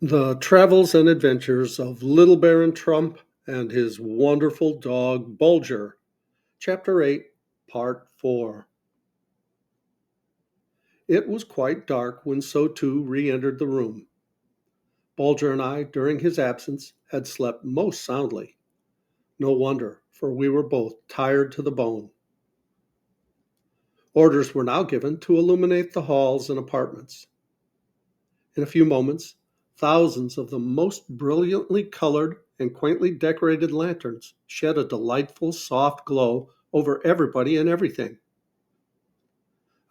The Travels and Adventures of Little Baron Trump and His Wonderful Dog Bulger, Chapter 8, Part 4. It was quite dark when So re entered the room. Bulger and I, during his absence, had slept most soundly. No wonder, for we were both tired to the bone. Orders were now given to illuminate the halls and apartments. In a few moments, thousands of the most brilliantly colored and quaintly decorated lanterns shed a delightful soft glow over everybody and everything.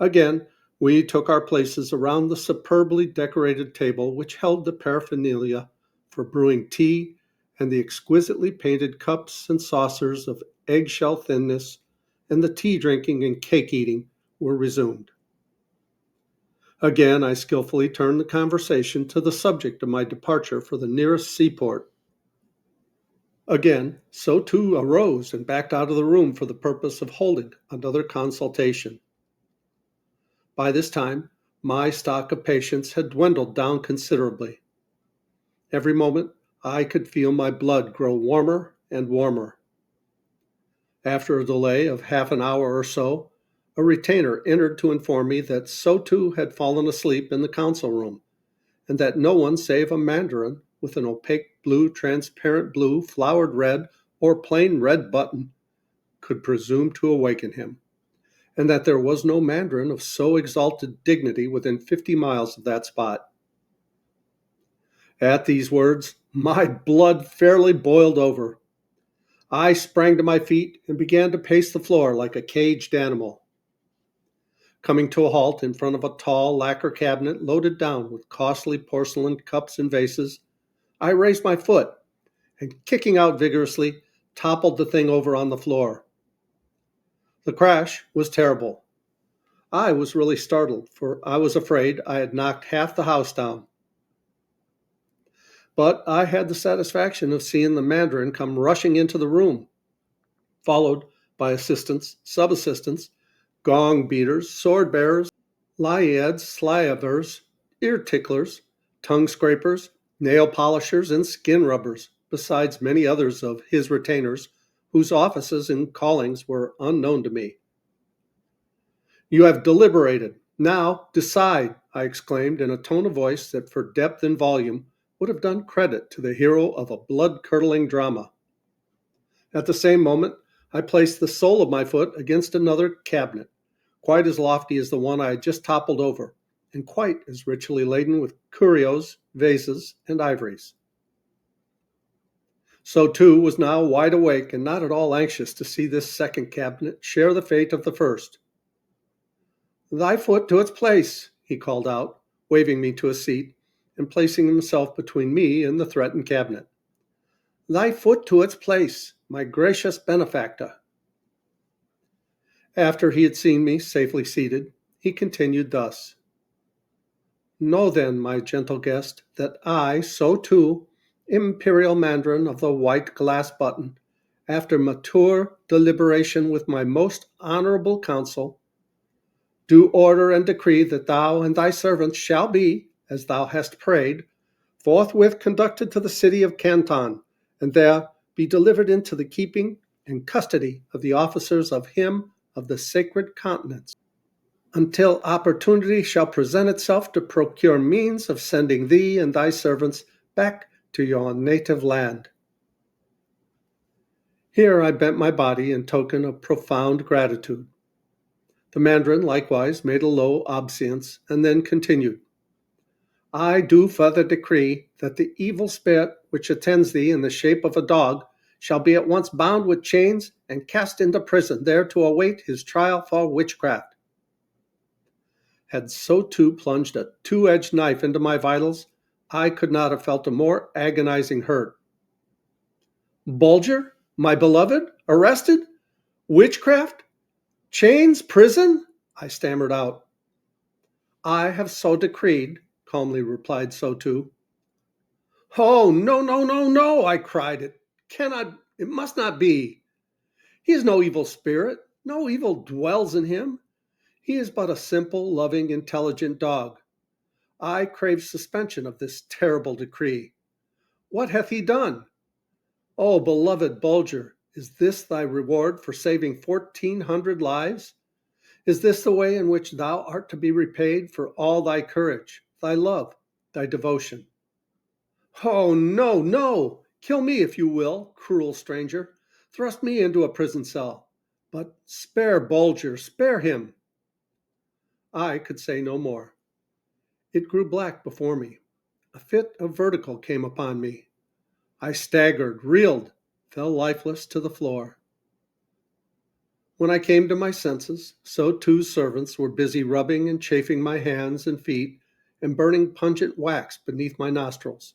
Again, we took our places around the superbly decorated table which held the paraphernalia for brewing tea, and the exquisitely painted cups and saucers of eggshell thinness and the tea drinking and cake eating were resumed. Again, I skillfully turned the conversation to the subject of my departure for the nearest seaport. Again, So arose and backed out of the room for the purpose of holding another consultation. By this time, my stock of patience had dwindled down considerably. Every moment, I could feel my blood grow warmer and warmer. After a delay of half an hour or so, a retainer entered to inform me that So had fallen asleep in the council room, and that no one save a mandarin with an opaque blue, transparent blue, flowered red, or plain red button could presume to awaken him, and that there was no mandarin of so exalted dignity within 50 miles of that spot. At these words, my blood fairly boiled over. I sprang to my feet and began to pace the floor like a caged animal. Coming to a halt in front of a tall lacquer cabinet loaded down with costly porcelain cups and vases, I raised my foot and, kicking out vigorously, toppled the thing over on the floor. The crash was terrible. I was really startled, for I was afraid I had knocked half the house down. But I had the satisfaction of seeing the mandarin come rushing into the room, followed by assistants, sub-assistants, gong beaters, sword bearers, laiads, slavers, ear ticklers, tongue scrapers, nail polishers, and skin rubbers, besides many others of his retainers, whose offices and callings were unknown to me. "You have deliberated. Now decide," I exclaimed in a tone of voice that for depth and volume would have done credit to the hero of a blood-curdling drama. At the same moment, I placed the sole of my foot against another cabinet, quite as lofty as the one I had just toppled over, and quite as richly laden with curios, vases, and ivories. So was now wide awake and not at all anxious to see this second cabinet share the fate of the first. "Thy foot to its place," he called out, waving me to a seat, and placing himself between me and the threatened cabinet. "Thy foot to its place, my gracious benefactor." After he had seen me safely seated, he continued thus: "Know then, my gentle guest, that I, So Imperial Mandarin of the White Glass Button, after mature deliberation with my most honorable council, do order and decree that thou and thy servants shall be, as thou hast prayed, forthwith conducted to the city of Canton, and there be delivered into the keeping and custody of the officers of him of the sacred continents, until opportunity shall present itself to procure means of sending thee and thy servants back to your native land." Here I bent my body in token of profound gratitude. The mandarin likewise made a low obeisance, and then continued: "I do further decree that the evil spirit which attends thee in the shape of a dog shall be at once bound with chains and cast into prison, there to await his trial for witchcraft." Had So plunged a two-edged knife into my vitals, I could not have felt a more agonizing hurt. "Bulger, my beloved, arrested? Witchcraft? Chains? Prison?" I stammered out. "I have so decreed," calmly replied So. "Oh, no, no, no, no!" I cried. It must not be. He is no evil spirit. No evil dwells in him. He is but a simple, loving, intelligent dog. I crave suspension of this terrible decree. What hath he done? O beloved Bulger, is this thy reward for saving 1,400 lives? Is this the way in which thou art to be repaid for all thy courage, thy love, thy devotion? Oh, no, no! Kill me if you will, cruel stranger. Thrust me into a prison cell. But spare Bulger, spare him. I could say no more. It grew black before me. A fit of vertigo came upon me. I staggered, reeled, fell lifeless to the floor. When I came to my senses, So-Too's servants were busy rubbing and chafing my hands and feet and burning pungent wax beneath my nostrils.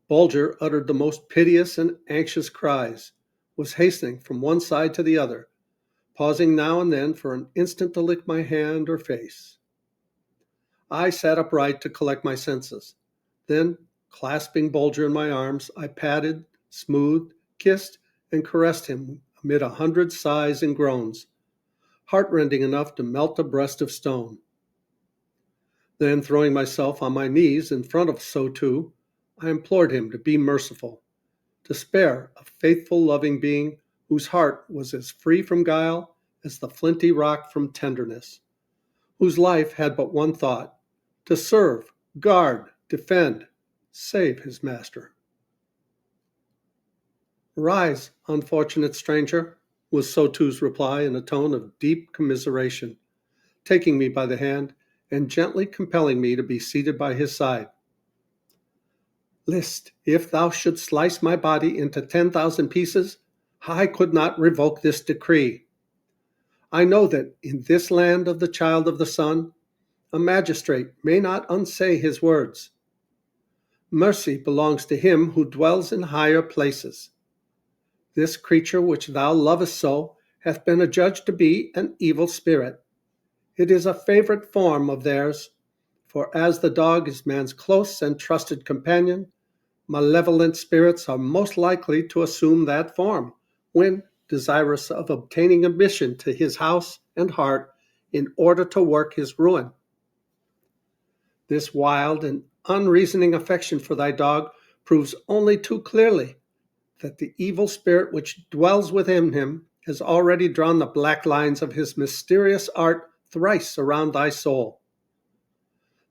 Bulger uttered the most piteous and anxious cries, was hastening from one side to the other, pausing now and then for an instant to lick my hand or face. I sat upright to collect my senses. Then, clasping Bulger in my arms, I patted, smoothed, kissed, and caressed him amid 100 sighs and groans, heartrending enough to melt a breast of stone. Then, throwing myself on my knees in front of So-Too, I implored him to be merciful, to spare a faithful, loving being whose heart was as free from guile as the flinty rock from tenderness, whose life had but one thought, to serve, guard, defend, save his master. Rise, unfortunate stranger, was So-Too's reply in a tone of deep commiseration, taking me by the hand and gently compelling me to be seated by his side. List, if thou shouldst slice my body into 10,000 pieces, I could not revoke this decree. I know that in this land of the child of the sun, a magistrate may not unsay his words. Mercy belongs to him who dwells in higher places. This creature which thou lovest so hath been adjudged to be an evil spirit. It is a favorite form of theirs, for as the dog is man's close and trusted companion, malevolent spirits are most likely to assume that form when desirous of obtaining admission to his house and heart in order to work his ruin. This wild and unreasoning affection for thy dog proves only too clearly that the evil spirit which dwells within him has already drawn the black lines of his mysterious art thrice around thy soul.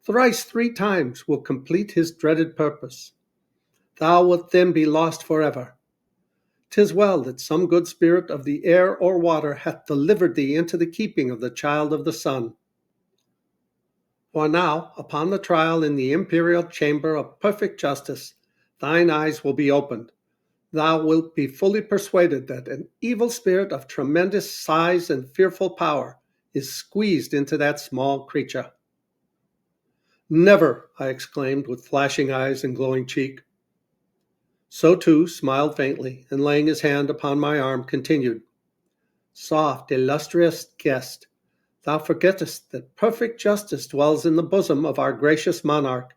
Thrice 3 times will complete his dreaded purpose. Thou wilt then be lost forever. 'Tis well that some good spirit of the air or water hath delivered thee into the keeping of the child of the sun. For now, upon the trial in the imperial chamber of perfect justice, thine eyes will be opened. Thou wilt be fully persuaded that an evil spirit of tremendous size and fearful power is squeezed into that small creature. Never, I exclaimed with flashing eyes and glowing cheek. So-Too smiled faintly, and laying his hand upon my arm, continued, Soft, illustrious guest, thou forgettest that perfect justice dwells in the bosom of our gracious monarch.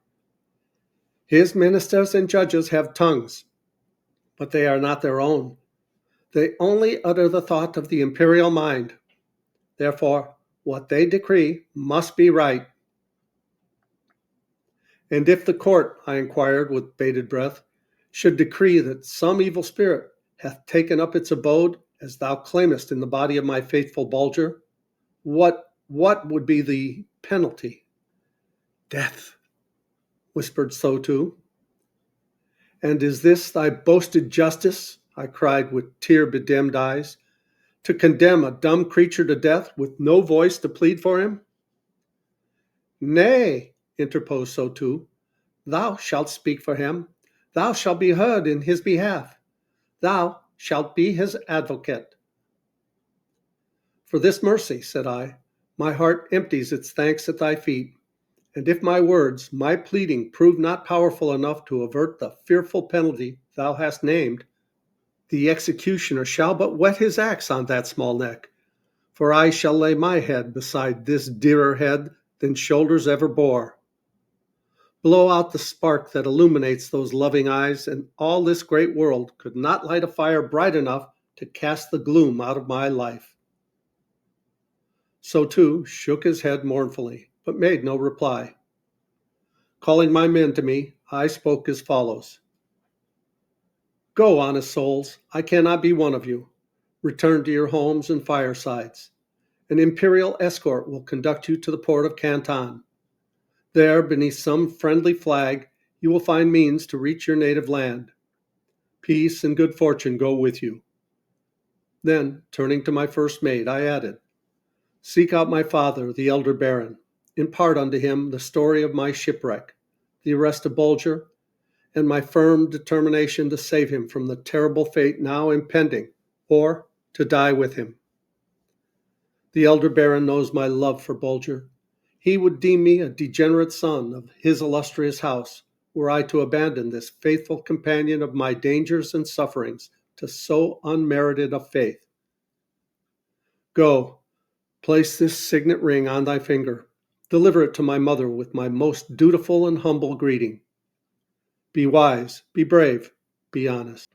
His ministers and judges have tongues, but they are not their own. They only utter the thought of the imperial mind. Therefore, what they decree must be right. And if the court, I inquired with bated breath, should decree that some evil spirit hath taken up its abode, as thou claimest, in the body of my faithful Bulger, what would be the penalty? Death, whispered So-Too. And is this thy boasted justice? I cried with tear-bedimmed eyes, to condemn a dumb creature to death with no voice to plead for him? Nay, interposed So-Too, thou shalt speak for him. Thou shalt be heard in his behalf. Thou shalt be his advocate. For this mercy, said I, my heart empties its thanks at thy feet. And if my words, my pleading, prove not powerful enough to avert the fearful penalty thou hast named, the executioner shall but whet his axe on that small neck, for I shall lay my head beside this dearer head than shoulders ever bore. Blow out the spark that illuminates those loving eyes, and all this great world could not light a fire bright enough to cast the gloom out of my life. So-Too shook his head mournfully, but made no reply. Calling my men to me, I spoke as follows: "Go, honest souls, I cannot be one of you. Return to your homes and firesides. An imperial escort will conduct you to the port of Canton. There, beneath some friendly flag, you will find means to reach your native land. Peace and good fortune go with you." Then, turning to my first mate, I added, "Seek out my father, the elder baron. Impart unto him the story of my shipwreck, the arrest of Bulger, and my firm determination to save him from the terrible fate now impending, or to die with him. The elder baron knows my love for Bulger. He would deem me a degenerate son of his illustrious house were I to abandon this faithful companion of my dangers and sufferings to so unmerited a faith. Go, place this signet ring on thy finger. Deliver it to my mother with my most dutiful and humble greeting. Be wise, be brave, be honest."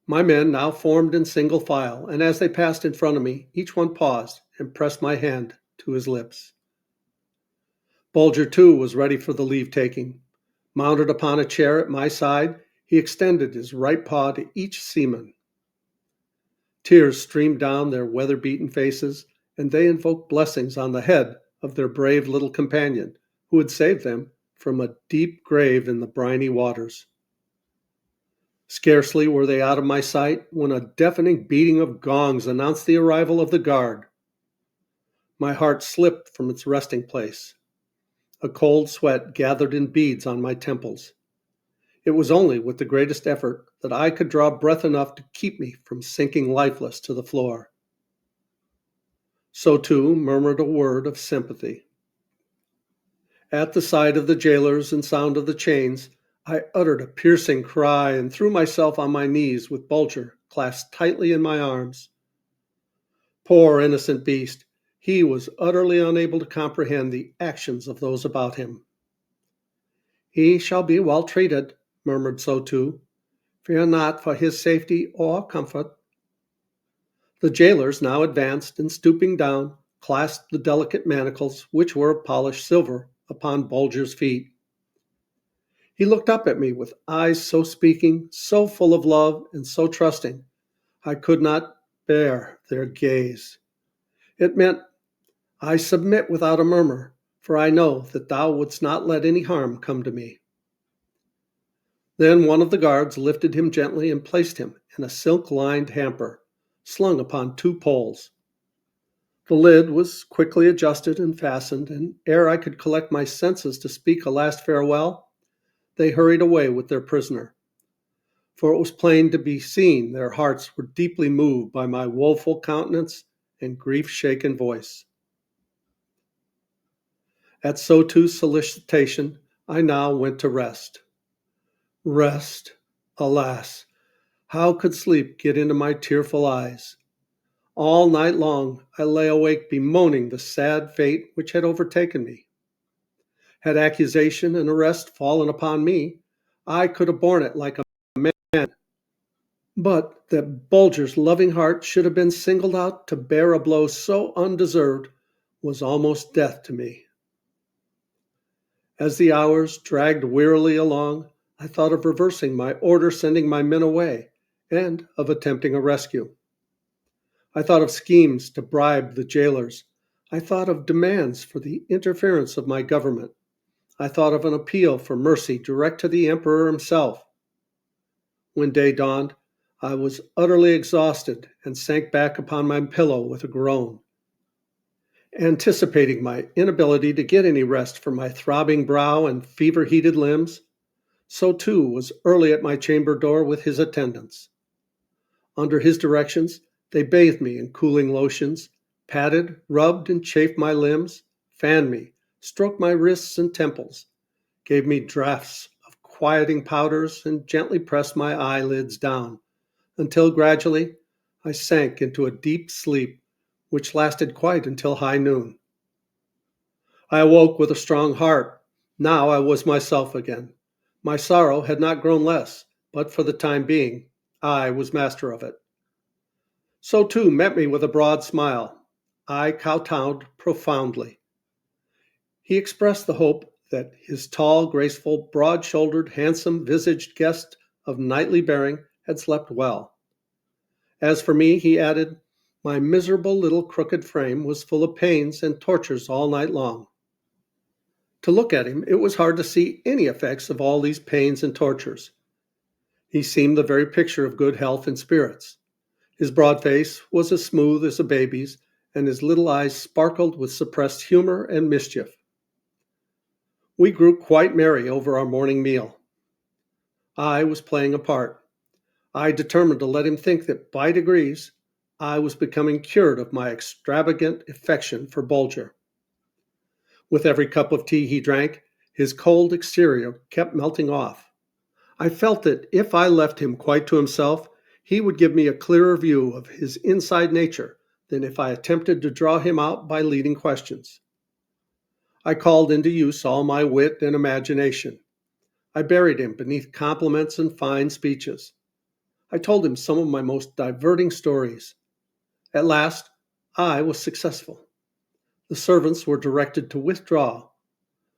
My men now formed in single file, and as they passed in front of me, each one paused and pressed my hand to his lips. Bulger, too, was ready for the leave-taking. Mounted upon a chair at my side, he extended his right paw to each seaman. Tears streamed down their weather-beaten faces, and they invoked blessings on the head of their brave little companion, who had saved them from a deep grave in the briny waters. Scarcely were they out of my sight when a deafening beating of gongs announced the arrival of the guard. My heart slipped from its resting place. A cold sweat gathered in beads on my temples. It was only with the greatest effort that I could draw breath enough to keep me from sinking lifeless to the floor. So too murmured a word of sympathy. At the sight of the jailers and sound of the chains, I uttered a piercing cry and threw myself on my knees with Bulger clasped tightly in my arms. Poor innocent beast, he was utterly unable to comprehend the actions of those about him. "He shall be well treated," murmured Sotu. "Fear not for his safety or comfort." The jailers now advanced and, stooping down, clasped the delicate manacles, which were of polished silver, upon Bulger's feet. He looked up at me with eyes so speaking, so full of love, and so trusting, I could not bear their gaze. It meant, "I submit without a murmur, for I know that thou wouldst not let any harm come to me." Then one of the guards lifted him gently and placed him in a silk-lined hamper, slung upon two poles. The lid was quickly adjusted and fastened, and ere I could collect my senses to speak a last farewell, they hurried away with their prisoner. For it was plain to be seen their hearts were deeply moved by my woeful countenance and grief-shaken voice. At Sotu's solicitation, I now went to rest. Rest, alas! How could sleep get into my tearful eyes? All night long I lay awake bemoaning the sad fate which had overtaken me. Had accusation and arrest fallen upon me, I could have borne it like a man. But that Bulger's loving heart should have been singled out to bear a blow so undeserved was almost death to me. As the hours dragged wearily along, I thought of reversing my order sending my men away, and of attempting a rescue. I thought of schemes to bribe the jailers. I thought of demands for the interference of my government. I thought of an appeal for mercy direct to the emperor himself. When day dawned, I was utterly exhausted and sank back upon my pillow with a groan. Anticipating my inability to get any rest for my throbbing brow and fever-heated limbs, so too was early at my chamber door with his attendants. Under his directions, they bathed me in cooling lotions, patted, rubbed, and chafed my limbs, fanned me, stroked my wrists and temples, gave me draughts of quieting powders, and gently pressed my eyelids down, until gradually I sank into a deep sleep, which lasted quite until high noon. I awoke with a strong heart. Now I was myself again. My sorrow had not grown less, but for the time being, I was master of it. So too met me with a broad smile. I kowtowed profoundly. He expressed the hope that his tall, graceful, broad-shouldered, handsome-visaged guest of knightly bearing had slept well. As for me, he added, my miserable little crooked frame was full of pains and tortures all night long. To look at him, it was hard to see any effects of all these pains and tortures. He seemed the very picture of good health and spirits. His broad face was as smooth as a baby's, and his little eyes sparkled with suppressed humor and mischief. We grew quite merry over our morning meal. I was playing a part. I determined to let him think that by degrees I was becoming cured of my extravagant affection for Bulger. With every cup of tea he drank, his cold exterior kept melting off. I felt that if I left him quite to himself, he would give me a clearer view of his inside nature than if I attempted to draw him out by leading questions. I called into use all my wit and imagination. I buried him beneath compliments and fine speeches. I told him some of my most diverting stories. At last, I was successful. The servants were directed to withdraw.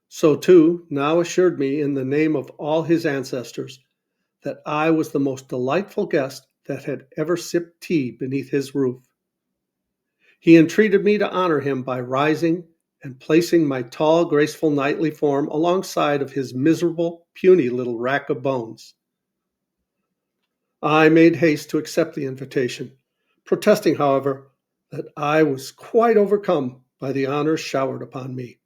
So too now assured me in the name of all his ancestors that I was the most delightful guest that had ever sipped tea beneath his roof. He entreated me to honor him by rising and placing my tall, graceful, knightly form alongside of his miserable, puny little rack of bones. I made haste to accept the invitation, protesting, however, that I was quite overcome by the honors showered upon me.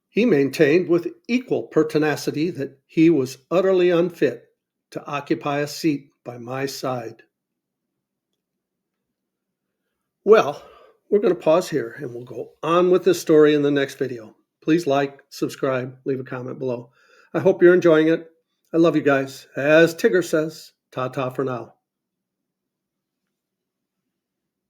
He maintained with equal pertinacity that he was utterly unfit to occupy a seat by my side. Well, we're going to pause here and we'll go on with this story in the next video. Please like, subscribe, leave a comment below. I hope you're enjoying it. I love you guys. As Tigger says, ta-ta for now.